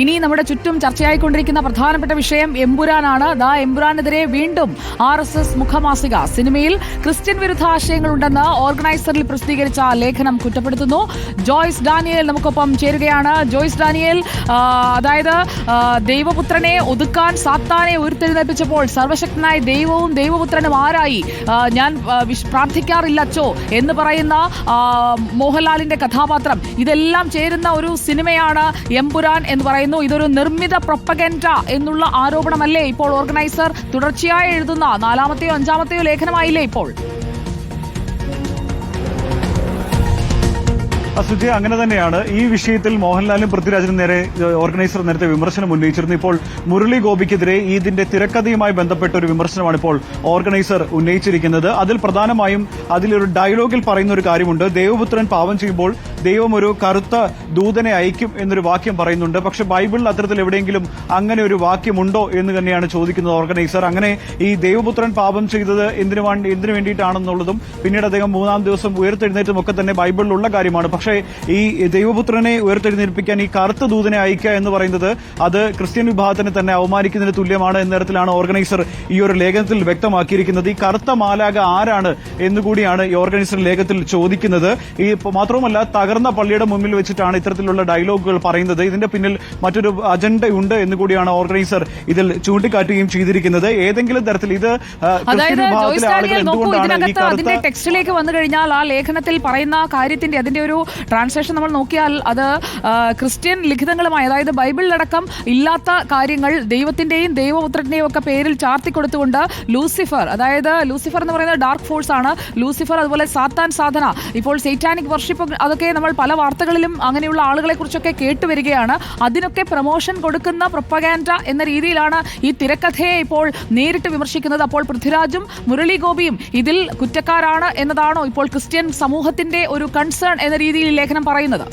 ഇനി നമ്മുടെ ചുറ്റും ചർച്ചയായിക്കൊണ്ടിരിക്കുന്ന പ്രധാനപ്പെട്ട വിഷയം എമ്പുരാനാണ്. എമ്പുരാനെതിരെ വീണ്ടും RSS മുഖമാസിക സിനിമയിൽ ക്രിസ്ത്യൻ വിരുദ്ധ ആശയങ്ങളുണ്ടെന്ന് ഓർഗനൈസറിൽ പ്രസിദ്ധീകരിച്ച ലേഖനം കുറ്റപ്പെടുത്തുന്നു. ജോയ്സ് ഡാനിയേൽ നമുക്കൊപ്പം ചേരുകയാണ്. ജോയ്സ് ഡാനിയേൽ, അതായത് ദൈവപുത്രനെ ഒതുക്കാൻ സാത്താനെ ഉയർത്തെഴുന്നേൽപ്പിച്ചപ്പോൾ സർവശക്തനായ ദൈവവും ദൈവപുത്രനും ആരായി, ഞാൻ പ്രാർത്ഥിക്കാറില്ലച്ചോ എന്ന് പറയുന്ന മോഹൻലാലിന്റെ കഥാപാത്രം, ഇതെല്ലാം ചേരുന്ന ഒരു സിനിമയാണ് എമ്പുരാൻ എന്ന് പറയുന്നു. ഇതൊരു നിർമ്മിത പ്രൊപ്പഗൻഡ എന്നുള്ള ആരോപണമല്ലേ ഇപ്പോൾ ഓർഗനൈസർ തുടർച്ചയായി എഴുതുന്ന 4-മത്തെയോ 5-മത്തെയോ ലേഖനമായില്ലേ ഇപ്പോൾ? സുജയ, അങ്ങനെ തന്നെയാണ്. ഈ വിഷയത്തിൽ മോഹൻലാലും പൃഥ്വിരാജിനും നേരെ ഓർഗനൈസർ നേരത്തെ വിമർശനം ഉന്നയിച്ചിരുന്നു. ഇപ്പോൾ മുരളി ഗോപിക്കെതിരെ ഇതിന്റെ തിരക്കഥയുമായി ബന്ധപ്പെട്ട ഒരു വിമർശനമാണ് ഇപ്പോൾ ഓർഗനൈസർ ഉന്നയിച്ചിരിക്കുന്നത്. അതിൽ പ്രധാനമായും അതിലൊരു ഡയലോഗിൽ പറയുന്ന ഒരു കാര്യമുണ്ട്. ദൈവപുത്രൻ പാപം ചെയ്യുമ്പോൾ ദൈവം ഒരു കറുത്ത ദൂതനെ അയക്കും എന്നൊരു വാക്യം പറയുന്നുണ്ട്. പക്ഷെ ബൈബിളിൽ അത്തരത്തിൽ എവിടെയെങ്കിലും അങ്ങനെ ഒരു വാക്യമുണ്ടോ എന്ന് തന്നെയാണ് ചോദിക്കുന്നത് ഓർഗനൈസർ. അങ്ങനെ ഈ ദൈവപുത്രൻ പാപം ചെയ്തത് എന്തിനു വേണ്ടിയിട്ടാണെന്നുള്ളതും പിന്നീട് അദ്ദേഹം 3-ാം ദിവസം ഉയർത്തെഴുന്നേറ്റും ഒക്കെ തന്നെ ബൈബിളിലുള്ള കാര്യമാണ്. പക്ഷേ ഈ ദൈവപുത്രനെ ഉയർത്തെഴുന്നേൽപ്പിക്കാൻ ഈ കറുത്ത ദൂതനെ അയക്കുക എന്ന് പറയുന്നത് അത് ക്രിസ്ത്യൻ വിഭാഗത്തിനെ തന്നെ അവമാനിക്കുന്നതിന് തുല്യമാണ് എന്ന തരത്തിലാണ് ഓർഗനൈസർ ഈ ഒരു ലേഖനത്തിൽ വ്യക്തമാക്കിയിരിക്കുന്നത്. ഈ കറുത്ത മാലാക ആരാണ് എന്നുകൂടിയാണ് ഈ ഓർഗനൈസർ ലേഖനത്തിൽ ചോദിക്കുന്നത്. ഈ മാത്രവുമല്ല, തകർന്ന പള്ളിയുടെ മുന്നിൽ വെച്ചിട്ടാണ് ഇത്തരത്തിലുള്ള ഡയലോഗുകൾ പറയുന്നത്. ഇതിന്റെ പിന്നിൽ മറ്റൊരു അജണ്ടയുണ്ട് എന്ന് കൂടിയാണ് ഓർഗനൈസർ ഇതിൽ ചൂണ്ടിക്കാട്ടുകയും ചെയ്തിരിക്കുന്നത്. ഏതെങ്കിലും തരത്തിൽ ഇത് അതിന്റെ ടെക്സ്റ്റിലേക്ക് വന്നു കഴിഞ്ഞാൽ ആ ലേഖനത്തിൽ പറയുന്ന കാര്യത്തിന്റെ അതിന്റെ ഒരു ട്രാൻസ്ലേഷൻ നമ്മൾ നോക്കിയാൽ അത് ക്രിസ്ത്യൻ ലിഖിതങ്ങളുമായി, അതായത് ബൈബിളിലടക്കം ഇല്ലാത്ത കാര്യങ്ങൾ ദൈവത്തിന്റെയും ദൈവപുത്രന്റെയും ഒക്കെ പേരിൽ ചാർത്തിക്കൊടുത്തുകൊണ്ട് ലൂസിഫർ, അതായത് ലൂസിഫർ എന്ന് പറയുന്നത് ഡാർക്ക് ഫോഴ്സ് ആണ്. ലൂസിഫർ, അതുപോലെ സാത്താൻ സാധന, ഇപ്പോൾ സൈറ്റാനിക് വർഷിപ്പ്, അതൊക്കെ നമ്മൾ പല വാർത്തകളിലും അങ്ങനെയുള്ള ആളുകളെ കുറിച്ചൊക്കെ കേട്ടുവരികയാണ്. അതിനൊക്കെ പ്രൊമോഷൻ കൊടുക്കുന്ന പ്രൊപ്പഗാൻഡ എന്ന രീതിയിലാണ് ഈ തിരക്കഥയെ ഇപ്പോൾ നേരിട്ട് വിമർശിക്കുന്നത്. അപ്പോൾ പൃഥ്വിരാജും മുരളി ഗോപിയും ഇതിൽ കുറ്റക്കാരാണ് എന്നതാണോ ഇപ്പോൾ ക്രിസ്ത്യൻ സമൂഹത്തിന്റെ ഒരു കൺസേൺ എന്ന രീതിയിൽ ലേഖനം പറയുന്നത്?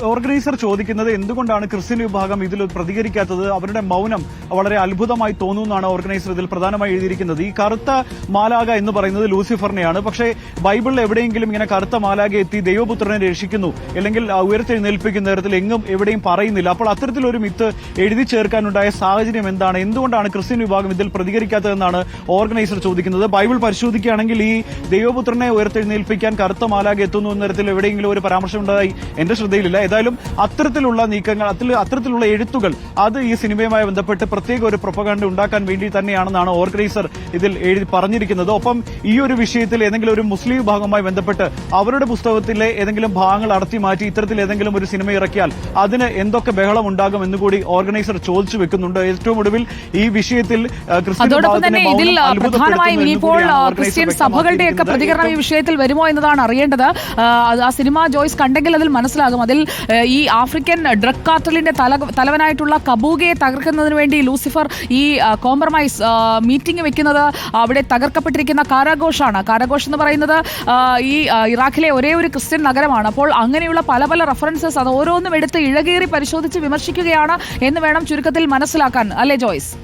ഓർഗനൈസർ ചോദിക്കുന്നത് എന്തുകൊണ്ടാണ് ക്രിസ്ത്യൻ വിഭാഗം ഇതിൽ പ്രതികരിക്കാത്തത്, അവരുടെ മൗനം വളരെ അത്ഭുതമായി തോന്നുന്നതാണ് ഓർഗനൈസർ ഇതിൽ പ്രധാനമായി എഴുതിയിരിക്കുന്നത്. ഈ കറുത്ത മാലാക എന്ന് പറയുന്നത് ലൂസിഫറിനെയാണ്. പക്ഷേ ബൈബിളിൽ എവിടെയെങ്കിലും ഇങ്ങനെ കറുത്ത മാലാക എത്തി ദൈവപുത്രനെ രക്ഷിക്കുന്നു അല്ലെങ്കിൽ ഉയർത്തെഴുന്നേൽപ്പിക്കുന്ന തരത്തിൽ എങ്ങും എവിടെയും പറയുന്നില്ല. അപ്പോൾ അത്തരത്തിലൊരു മിത്ത് എഴുതി ചേർക്കാനുണ്ടായ സാഹചര്യം എന്താണ്, എന്തുകൊണ്ടാണ് ക്രിസ്ത്യൻ വിഭാഗം ഇതിൽ പ്രതികരിക്കാത്തതെന്നാണ് ഓർഗനൈസർ ചോദിക്കുന്നത്. ബൈബിൾ പരിശോധിക്കുകയാണെങ്കിൽ ഈ ദൈവപുത്രനെ ഉയർത്തെഴുന്നേൽപ്പിക്കാൻ കറുത്ത മാലാക എത്തുന്നു എന്ന തരത്തിൽ എവിടെയെങ്കിലും ഒരു പരാമർശം ഉണ്ടായി എന്റെ ശ്രദ്ധയിൽ. ഏതായാലും അത്തരത്തിലുള്ള നീക്കങ്ങൾ, അത്തരത്തിലുള്ള എഴുത്തുകൾ അത് ഈ സിനിമയുമായി ബന്ധപ്പെട്ട് പ്രത്യേക ഒരു പ്രൊപ്പഗാൻഡ ഉണ്ടാക്കാൻ വേണ്ടി തന്നെയാണെന്നാണ് ഓർഗനൈസർ ഇതിൽ എഴുതി പറഞ്ഞിരിക്കുന്നത്. ഒപ്പം ഈ ഒരു വിഷയത്തിൽ ഏതെങ്കിലും ഒരു മുസ്ലിം വിഭാഗവുമായി ബന്ധപ്പെട്ട് അവരുടെ പുസ്തകത്തിലെ ഏതെങ്കിലും ഭാഗങ്ങൾ അടർത്തി മാറ്റി ഇത്തരത്തിൽ ഏതെങ്കിലും ഒരു സിനിമ ഇറക്കിയാൽ അതിന് എന്തൊക്കെ ബഹളം ഉണ്ടാകും എന്നുകൂടി ഓർഗനൈസർ ചോദിച്ചു വെക്കുന്നുണ്ട്. ഏറ്റവും ഒടുവിൽ ഈ വിഷയത്തിൽ ക്രിസ്ത്യൻ സഭകളുടെയൊക്കെ പ്രതികരണം ഈ വിഷയത്തിൽ വരുമോ എന്നതാണ് അറിയേണ്ടത്. ആ സിനിമ ജോയ്സ് കണ്ടെങ്കിൽ അതിൽ മനസ്സിലാകും. അതിൽ ഈ ആഫ്രിക്കൻ ഡ്രഗ് കാർട്ടലിന്റെ തലവനായിട്ടുള്ള കബൂഗയെ തകർക്കുന്നതിന് വേണ്ടി ലൂസിഫർ ഈ കോംപ്രമൈസ് മീറ്റിംഗ് വെക്കുന്നത് അവിടെ തകർക്കപ്പെട്ടിരിക്കുന്ന കാരാഘോഷാണ്. കാരാഘോഷ് എന്ന് പറയുന്നത് ഈ ഇറാഖിലെ ഒരേ ഒരു ക്രിസ്ത്യൻ നഗരമാണ്. അപ്പോൾ അങ്ങനെയുള്ള പല പല റെഫറൻസസ് അത് ഓരോന്നും എടുത്ത് ഇഴകേറി പരിശോധിച്ച് വിമർശിക്കുകയാണ് എന്ന് വേണം ചുരുക്കത്തിൽ മനസ്സിലാക്കാൻ, അല്ലേ ജോയ്സ്?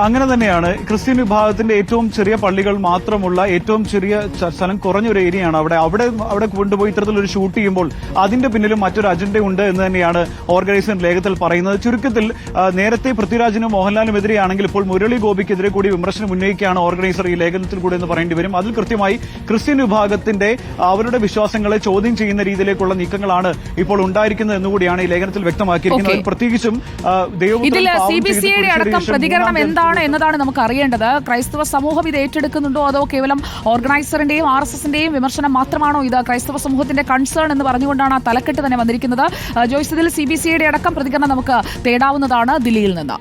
അങ്ങനെ തന്നെയാണ്. ക്രിസ്ത്യൻ വിഭാഗത്തിന്റെ ഏറ്റവും ചെറിയ പള്ളികൾ മാത്രമുള്ള ഏറ്റവും ചെറിയ സ്ഥലം കുറഞ്ഞൊരു ഏരിയയാണ് അവിടെ കൊണ്ടുപോയി ഇത്തരത്തിലൊരു ഷൂട്ട് ചെയ്യുമ്പോൾ അതിന്റെ പിന്നിലും മറ്റൊരു അജണ്ടയുണ്ട് എന്ന് തന്നെയാണ് ഓർഗനൈസർ ലേഖനത്തിൽ പറയുന്നത്. ചുരുക്കത്തിൽ നേരത്തെ പൃഥ്വിരാജിനും മോഹൻലാലിനും എതിരെയാണെങ്കിൽ ഇപ്പോൾ മുരളി ഗോപിക്കെതിരെ കൂടി വിമർശനം ഉന്നയിക്കുകയാണ് ഓർഗനൈസർ ഈ ലേഖനത്തിൽ കൂടി എന്ന് പറയേണ്ടി വരും. അതിൽ കൃത്യമായി ക്രിസ്ത്യൻ വിഭാഗത്തിന്റെ അവരുടെ വിശ്വാസങ്ങളെ ചോദ്യം ചെയ്യുന്ന രീതിയിലേക്കുള്ള നീക്കങ്ങളാണ് ഇപ്പോൾ ഉണ്ടായിരിക്കുന്നത് എന്നുകൂടിയാണ് ഈ ലേഖനത്തിൽ വ്യക്തമാക്കിയിരിക്കുന്നത്. പ്രത്യേകിച്ചും പ്രതികരണം എന്നതാണ് നമുക്ക് അറിയേണ്ടത്. ക്രൈസ്തവ സമൂഹം ഇത് ഏറ്റെടുക്കുന്നുണ്ടോ അതോ കേവലം ഓർഗനൈസറിന്റെയും RSSന്റെയും വിമർശനം മാത്രമാണോ ഇത് ക്രൈസ്തവ സമൂഹത്തിന്റെ കൺസേൺ എന്ന് പറഞ്ഞുകൊണ്ടാണ് ആ തലക്കെട്ട് തന്നെ വന്നിരിക്കുന്നത്. ജോയ്സ്, ഇതിൽ CBCIയുടെ അടക്കം പ്രതികരണം നമുക്ക് തേടാവുന്നതാണ് ദില്ലിയിൽ നിന്ന്.